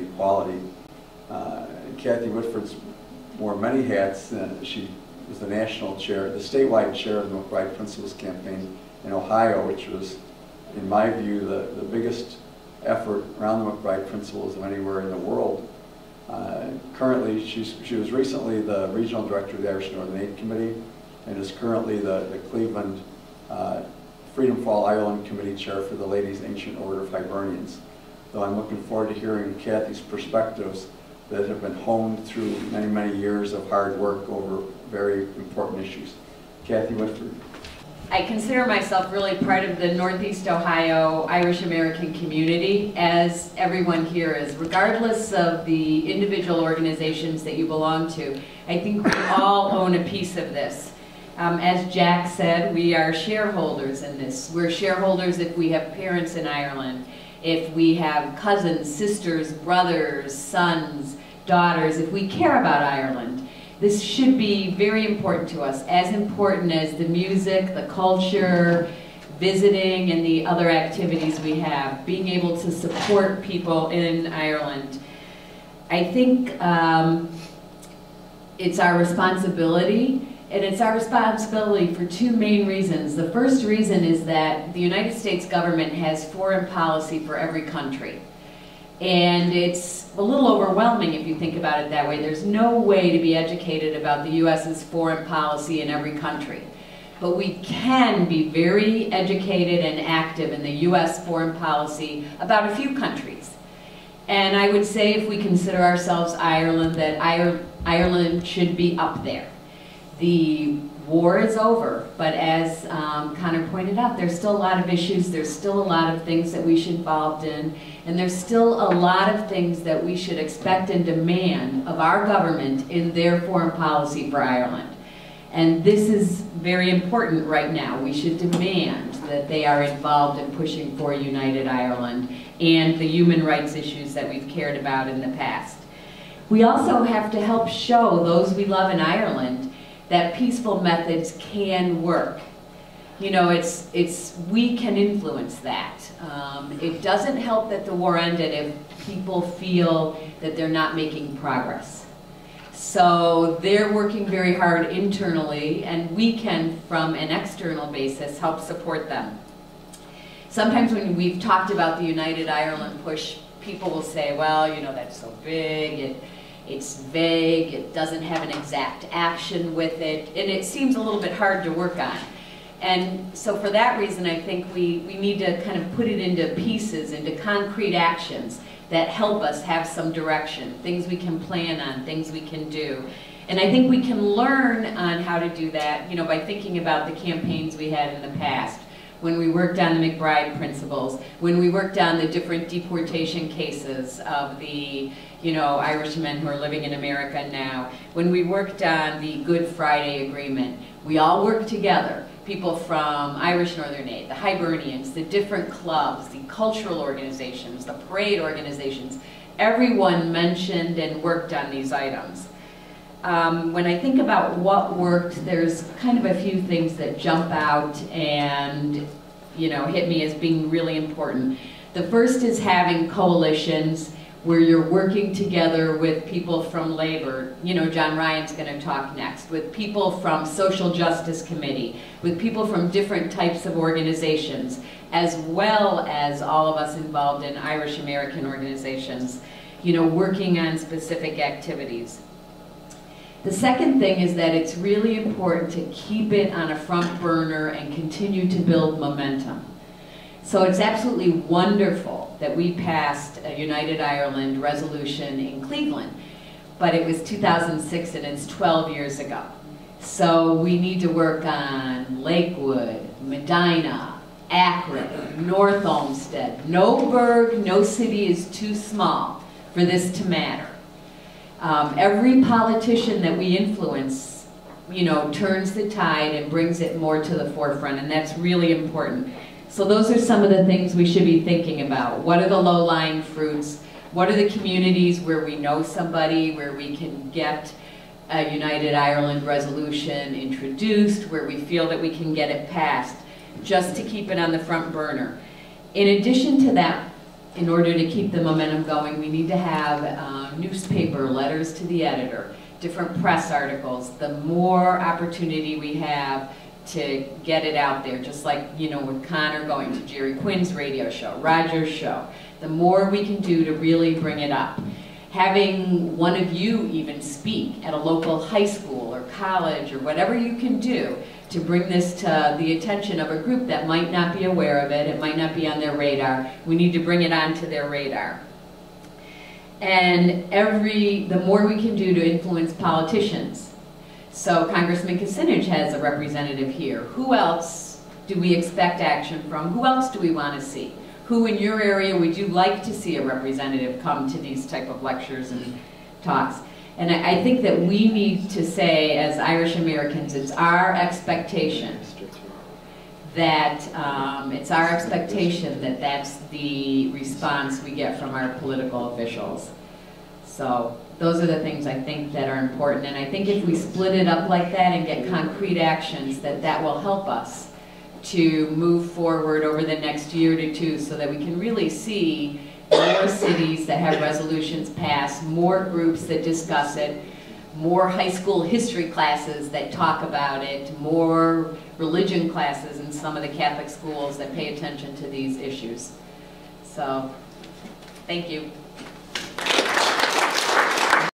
and equality. Kathy Whitford's wore many hats. She was the national chair, the statewide chair of the McBride Principles Campaign in Ohio, which was, in my view, the biggest effort around the McBride Principles of anywhere in the world. Currently, she was recently the regional director of the Irish Northern Aid Committee and is currently the Cleveland Freedom for All Ireland Committee chair for the Ladies Ancient Order of Hibernians. Though I'm looking forward to hearing Kathy's perspectives that have been honed through many, many years of hard work over very important issues. Kathy Whitford. I consider myself really part of the Northeast Ohio Irish American community, as everyone here is. Regardless of the individual organizations that you belong to, I think we all own a piece of this. As Jack said, we are shareholders in this. We're shareholders if we have parents in Ireland, if we have cousins, sisters, brothers, sons, daughters, if we care about Ireland. This should be very important to us, as important as the music, the culture, visiting, and the other activities we have, being able to support people in Ireland. I think it's our responsibility, and it's our responsibility for two main reasons. The first reason is that the United States government has foreign policy for every country. And it's a little overwhelming if you think about it that way. There's no way to be educated about the U.S.'s foreign policy in every country. But we can be very educated and active in the U.S. foreign policy about a few countries. And I would say, if we consider ourselves Ireland, that Ireland should be up there. The war is over, but as Conor pointed out, there's still a lot of issues, there's still a lot of things that we should be involved in, and there's still a lot of things that we should expect and demand of our government in their foreign policy for Ireland. And this is very important right now. We should demand that they are involved in pushing for a united Ireland and the human rights issues that we've cared about in the past. We also have to help show those we love in Ireland that peaceful methods can work. You know, we can influence that. It doesn't help that the war ended if people feel that they're not making progress. So they're working very hard internally, and we can, from an external basis, help support them. Sometimes when we've talked about the United Ireland push, people will say, well, you know, that's so big, it's vague, it doesn't have an exact action with it, and it seems a little bit hard to work on. And so for that reason, I think we need to kind of put it into pieces, into concrete actions that help us have some direction, things we can plan on, things we can do. And I think we can learn on how to do that, you know, by thinking about the campaigns we had in the past, when we worked on the McBride Principles, when we worked on the different deportation cases of the, you know, Irishmen who are living in America now, when we worked on the Good Friday Agreement. We all worked together, people from Irish Northern Aid, the Hibernians, the different clubs, the cultural organizations, the parade organizations. Everyone mentioned and worked on these items. When I think about what worked, there's kind of a few things that jump out and, you know, hit me as being really important. The first is having coalitions where you're working together with people from labor. You know, John Ryan's going to talk next, with people from Social Justice Committee, with people from different types of organizations, as well as all of us involved in Irish American organizations, you know, working on specific activities. The second thing is that it's really important to keep it on a front burner and continue to build momentum. So it's absolutely wonderful that we passed a United Ireland resolution in Cleveland, but it was 2006 and it's 12 years ago. So we need to work on Lakewood, Medina, Akron, North Olmsted. No burg, no city is too small for this to matter. Every politician that we influence, you know, turns the tide and brings it more to the forefront, and that's really important. So those are some of the things we should be thinking about. What are the low-lying fruits? What are the communities where we know somebody, where we can get a United Ireland resolution introduced, where we feel that we can get it passed, just to keep it on the front burner. In addition to that, in order to keep the momentum going, we need to have newspaper letters to the editor, different press articles. The more opportunity we have to get it out there, just like, you know, with Conor going to Jerry Quinn's radio show, Roger's show, the more we can do to really bring it up. Having one of you even speak at a local high school or college or whatever you can do to bring this to the attention of a group that might not be aware of it, it might not be on their radar. We need to bring it onto their radar. And the more we can do to influence politicians. So Congressman Kucinich has a representative here. Who else do we expect action from? Who else do we want to see? Who in your area would you like to see a representative come to these type of lectures and talks? And I think that we need to say, as Irish Americans, it's our expectation that that's the response we get from our political officials. So those are the things I think that are important, and I think if we split it up like that and get concrete actions, that will help us to move forward over the next year to two so that we can really see more cities that have resolutions passed, more groups that discuss it, more high school history classes that talk about it, more religion classes in some of the Catholic schools that pay attention to these issues. So, thank you.